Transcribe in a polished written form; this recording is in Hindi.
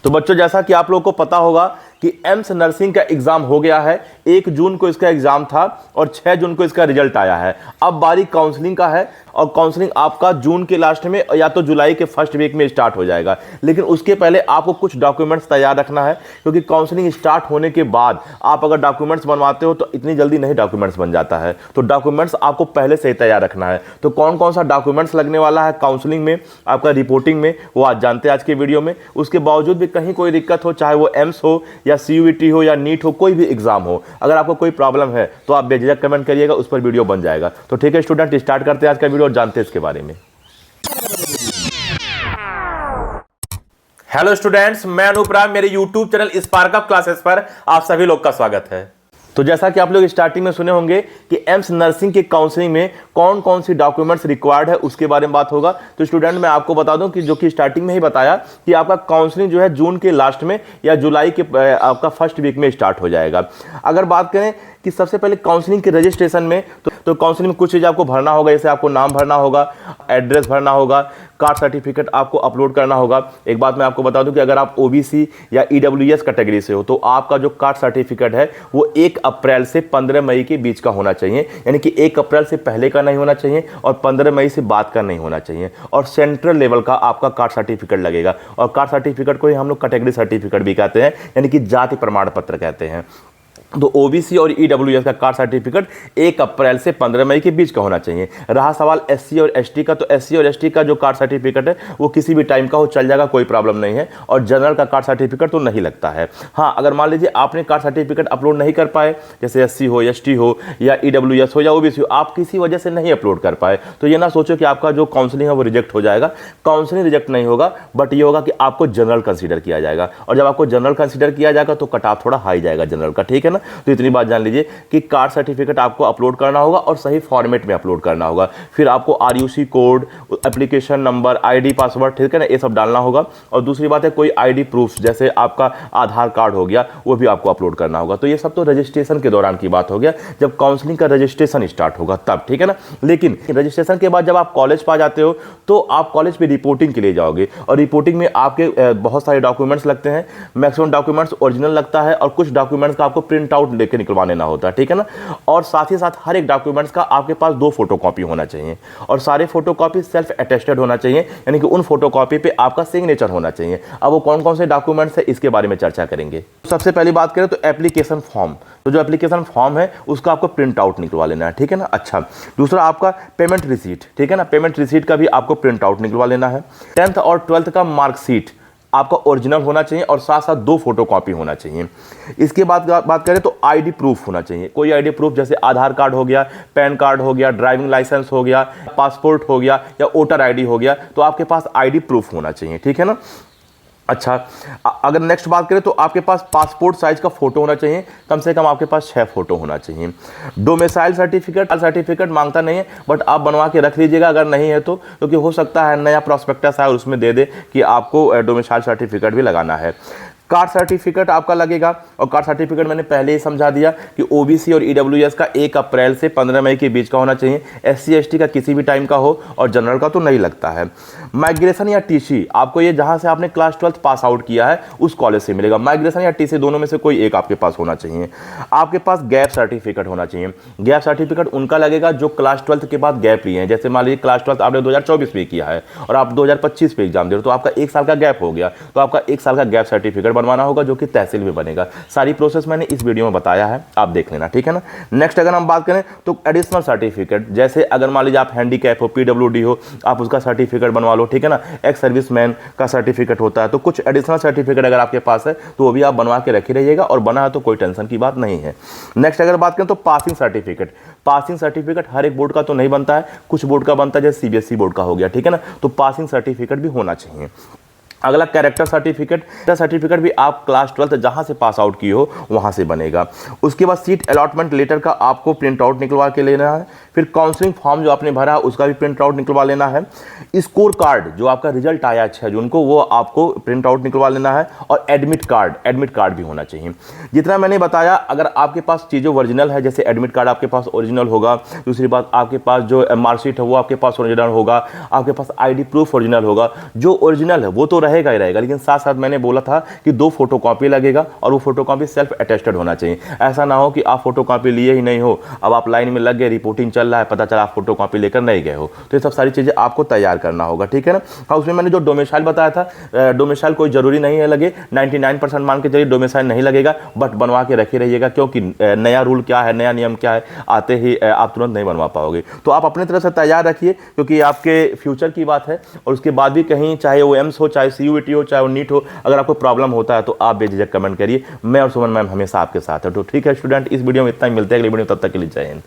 तो बच्चों, जैसा कि आप लोगों को पता होगा कि एम्स नर्सिंग का एग्जाम हो गया है। 1 जून को इसका एग्जाम था और 6 जून को इसका रिजल्ट आया है। अब बारी काउंसलिंग का है और काउंसलिंग आपका जून के लास्ट में या तो जुलाई के फर्स्ट वीक में स्टार्ट हो जाएगा। लेकिन उसके पहले आपको कुछ डॉक्यूमेंट्स तैयार रखना है, क्योंकि काउंसलिंग स्टार्ट होने के बाद आप अगर डॉक्यूमेंट्स बनवाते हो तो इतनी जल्दी नहीं डॉक्यूमेंट्स बन जाता है। तो डॉक्यूमेंट्स आपको पहले से ही तैयार रखना है। तो कौन कौन सा डॉक्यूमेंट्स लगने वाला है काउंसलिंग में, आपका रिपोर्टिंग में, वो आज जानते हैं आज के वीडियो में। उसके बावजूद भी कहीं कोई दिक्कत हो, चाहे वो एम्स हो या CUET हो या नीट हो, कोई भी एग्जाम हो, अगर आपको कोई प्रॉब्लम है तो आप बेझिझक कमेंट करिएगा, उस पर वीडियो बन जाएगा। तो ठीक है स्टूडेंट, स्टार्ट करते हैं आज का वीडियो और जानते हैं इसके बारे में। हेलो स्टूडेंट्स, मैं अनूप राम, मेरे YouTube channel spark up classes पर आप सभी लोग का स्वागत है। तो जैसा कि आप लोग स्टार्टिंग में सुने होंगे कि एम्स नर्सिंग के काउंसलिंग में कौन कौन सी डॉक्यूमेंट्स रिक्वायर्ड है उसके बारे में बात होगा। तो स्टूडेंट, मैं आपको बता दूं कि जो कि स्टार्टिंग में ही बताया कि आपका काउंसलिंग जो है जून के लास्ट में या जुलाई के आपका फर्स्ट वीक में स्टार्ट हो जाएगा। अगर बात करें कि सबसे पहले काउंसलिंग के रजिस्ट्रेशन में तो काउंसलिंग में कुछ चीज़ आपको भरना होगा, जैसे आपको नाम भरना होगा, एड्रेस भरना होगा, कास्ट सर्टिफिकेट आपको अपलोड करना होगा। एक बात मैं आपको बता दूं कि अगर आप OBC या EWS कैटेगरी से हो तो आपका जो कास्ट सर्टिफिकेट है वो 1 अप्रैल से 15 मई के बीच का होना चाहिए, यानी कि 1 अप्रैल से पहले का नहीं होना चाहिए और 15 मई से बाद का नहीं होना चाहिए। और सेंट्रल लेवल का आपका कास्ट सर्टिफिकेट लगेगा, और कास्ट सर्टिफिकेट को ही हम लोग कैटेगरी सर्टिफिकेट भी कहते हैं, यानी कि जाति प्रमाण पत्र कहते हैं। तो OBC और EWS का कास्ट सर्टिफिकेट 1 अप्रैल से 15 मई के बीच का होना चाहिए। रहा सवाल SC और ST का, तो SC और ST का जो कास्ट सर्टिफिकेट है वो किसी भी टाइम का हो, चल जाएगा, कोई प्रॉब्लम नहीं है। और जनरल का कास्ट सर्टिफिकेट तो नहीं लगता है। हाँ, अगर मान लीजिए आपने कास्ट सर्टिफिकेट अपलोड नहीं कर पाए, जैसे SC हो, ST हो या EWS हो या OBC हो, आप किसी वजह से नहीं अपलोड कर पाए, तो ये ना सोचो कि आपका जो काउंसलिंग है वो रिजेक्ट हो जाएगा। काउंसलिंग रिजेक्ट नहीं होगा, बट ये होगा कि आपको जनरल कंसीडर किया जाएगा, और जब आपको जनरल कंसीडर किया जाएगा तो कट ऑफ थोड़ा हाई जाएगा जनरल का, ठीक है ना। तो इतनी बात जान लीजिए कि कास्ट सर्टिफिकेट आपको अपलोड करना होगा और सही फॉर्मेट में अपलोड करना होगा। फिर आपको RUC code, application number, ID password, ठीक है ना, ये सब डालना होगा। और दूसरी बात है कोई ID प्रूफ, जैसे आपका आधार कार्ड हो गया, वो भी आपको अपलोड करना होगा। तो ये सब तो रजिस्ट्रेशन के दौरान की बात हो गया, जब काउंसलिंग का रजिस्ट्रेशन स्टार्ट होगा तब, ठीक है ना। लेकिन रजिस्ट्रेशन के बाद जब आप कॉलेज पा जाते हो तो आप कॉलेज पे रिपोर्टिंग के लिए जाओगे, और रिपोर्टिंग में आपके बहुत सारे डॉक्यूमेंट्स लगते हैं। मैक्सिमम डॉक्यूमेंट्स ओरिजिनल लगता है और कुछ डॉक्यूमेंट्स का आपको प्रिंट आउट लेके निकलवाना होता है, ठीक है ना। और साथ ही साथ हर एक डॉक्यूमेंट्स का आपके पास 2 फोटोकॉपी होना चाहिए, और सारे फोटोकॉपी सेल्फ अटेस्टेड होना चाहिए, यानी कि उन फोटोकॉपी पे आपका सिग्नेचर होना चाहिए। अब वो कौन कौन से डॉक्यूमेंट्स है इसके बारे में चर्चा करेंगे। सबसे पहली बात करें तो एप्लीकेशन फॉर्म, तो जो एप्लीकेशन फॉर्म है उसका आपको प्रिंट आउट निकलवा लेना है, ठीक है ना। अच्छा, दूसरा आपका पेमेंट रिसीट, ठीक है ना, पेमेंट रिसीट का भी आपको प्रिंट आउट निकलवा लेना है। 10th और 12th का मार्कशीट आपका ओरिजिनल होना चाहिए और साथ साथ 2 फोटोकॉपी होना चाहिए। इसके बाद बात करें तो ID प्रूफ होना चाहिए, कोई ID प्रूफ, जैसे आधार कार्ड हो गया, पैन कार्ड हो गया, ड्राइविंग लाइसेंस हो गया, पासपोर्ट हो गया या वोटर ID हो गया, तो आपके पास ID प्रूफ होना चाहिए, ठीक है ना। अच्छा, अगर नेक्स्ट बात करें तो आपके पास पासपोर्ट साइज का फोटो होना चाहिए, कम से कम आपके पास 6 फोटो होना चाहिए। डोमिसाइल सर्टिफिकेट मांगता नहीं है, बट आप बनवा के रख लीजिएगा अगर नहीं है तो, क्योंकि हो सकता है नया प्रॉस्पेक्टस है और उसमें दे दे कि आपको डोमिसाइल सर्टिफिकेट भी लगाना है। कास्ट सर्टिफिकेट आपका लगेगा, और कास्ट सर्टिफिकेट मैंने पहले ही समझा दिया कि OBC और EWS का 1 अप्रैल से 15 मई के बीच का होना चाहिए। SC ST का किसी भी टाइम का हो, और जनरल का तो नहीं लगता है। माइग्रेशन या TC, आपको ये जहाँ से आपने क्लास 12th पास आउट किया है उस कॉलेज से मिलेगा। माइग्रेशन या TC दोनों में से कोई एक आपके पास होना चाहिए। आपके पास गैप सर्टिफिकेट होना चाहिए। गैप सर्टिफिकेट उनका लगेगा जो क्लास 12th के बाद गैप लिए हैं, जैसे मान लीजिए क्लास 12th आपने 2024 में किया है और आप 2025 में एग्जाम दे रहे हो, तो आपका 1 साल का गैप हो गया, तो आपका 1 साल का गैप सर्टिफिकेट बनवाना होगा, जो कि तहसील में बनेगा। सारी प्रोसेस मैंने इस वीडियो में बताया है, आप देख लेना, ठीक है ना। नेक्स्ट अगर हम बात करें तो एडिशनल सर्टिफिकेट, जैसे अगर मान लीजिए आप हैंडीकैप हो, PWD हो, आप उसका सर्टिफिकेट बनवा लो, ठीक है ना। एक्स सर्विसमैन का सर्टिफिकेट होता है, तो कुछ एडिशनल सर्टिफिकेट अगर आपके पास है तो वो भी आप बनवा के रखे रहिएगा, और बना है तो कोई टेंशन की बात नहीं है। नेक्स्ट अगर बात करें तो पासिंग सर्टिफिकेट हर एक बोर्ड का तो नहीं बनता है, कुछ बोर्ड का बनता है, जैसे CBSE बोर्ड का हो गया, ठीक है ना। तो पासिंग सर्टिफिकेट भी होना चाहिए। अगला कैरेक्टर सर्टिफिकेट भी आप क्लास 12th जहां से पास आउट की हो वहां से बनेगा। उसके बाद सीट अलॉटमेंट लेटर का आपको प्रिंट आउट निकलवा के लेना है। फिर काउंसलिंग फॉर्म जो आपने भरा उसका भी प्रिंट आउट निकलवा लेना है। स्कोर कार्ड जो आपका रिजल्ट आया 6 जून को वो आपको प्रिंट आउट निकलवा लेना है। और एडमिट कार्ड भी होना चाहिए। जितना मैंने बताया, अगर आपके पास चीज़ें ओरिजिनल है, जैसे एडमिट कार्ड आपके पास ओरिजिनल होगा, दूसरी बात आपके पास जो मार्कशीट है वो आपके पास ओरिजिनल होगा, आपके पास ID प्रूफ ओरिजिनल होगा, जो ओरिजिनल है वो तो रहेगा रहेगा ही रहेगा, लेकिन साथ साथ मैंने बोला था कि 2 फोटोकॉपी लगेगा और वो फोटोकॉपी सेल्फ अटेस्टेड होना चाहिए। ऐसा ना हो कि आप फोटोकॉपी लिए ही नहीं हो, अब आप लाइन में लग गए, रिपोर्टिंग चल रहा है, पता चला आप फोटोकॉपी लेकर नहीं गए हो, तो ये सब सारी चीज़ें आपको तैयार करना होगा, ठीक है ना। हाँ, उसमें मैंने जो डोमिसाइल बताया था, डोमिसाइल कोई ज़रूरी नहीं है लगे, 99% मान के चलिए डोमिसाइल नहीं लगेगा, बट बनवा के रखे रहिएगा, क्योंकि नया रूल क्या है, नया नियम क्या है, आते ही आप तुरंत नहीं बनवा पाओगे। तो आप अपने तरफ से तैयार रखिए, क्योंकि आपके फ्यूचर की बात है। और उसके बाद भी कहीं, चाहे वो एम्स हो, चाहे CUET हो, चाहे वो नीट हो, अगर आपको प्रॉब्लम होता है तो आप बेझिझक कमेंट करिए। मैं और सुमन मैम हमेशा आपके साथ है। तो ठीक है स्टूडेंट, इस वीडियो में इतना ही, मिलते हैं अगली वीडियो में, तब तक के लिए जय हिंद।